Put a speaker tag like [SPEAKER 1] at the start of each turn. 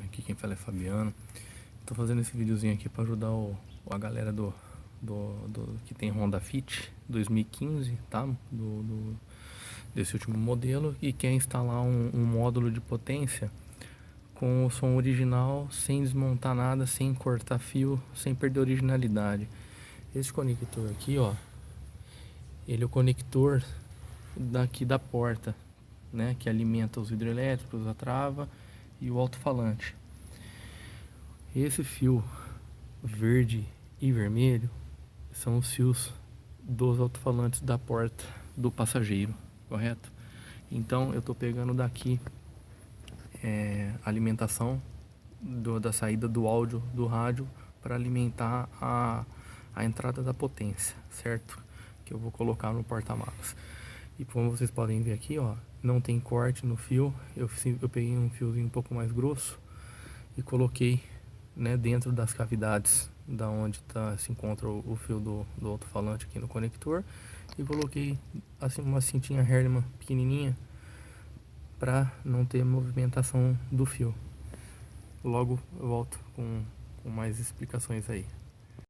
[SPEAKER 1] Aqui quem fala é Fabiano. Tô fazendo esse videozinho aqui para ajudar a galera que tem Honda Fit 2015, tá? Desse último modelo e quer instalar um módulo de potência com o som original, sem desmontar nada, sem cortar fio, sem perder a originalidade. Esse conector aqui, ó, ele é o conector daqui da porta, né, que alimenta os hidrelétricos, a trava e o alto-falante. Esse fio verde e vermelho são os fios dos alto-falantes da porta do passageiro, correto? Então eu tô pegando daqui a alimentação da saída do áudio do rádio para alimentar a entrada da potência, certo? Que eu vou colocar no porta-malas. E como vocês podem ver aqui, ó, não tem corte no fio. Eu peguei um fiozinho um pouco mais grosso e coloquei, né, dentro das cavidades da onde se encontra o fio do alto-falante aqui no conector, e coloquei assim uma cintinha Hellman pequenininha para não ter movimentação do fio. Logo eu volto com mais explicações aí.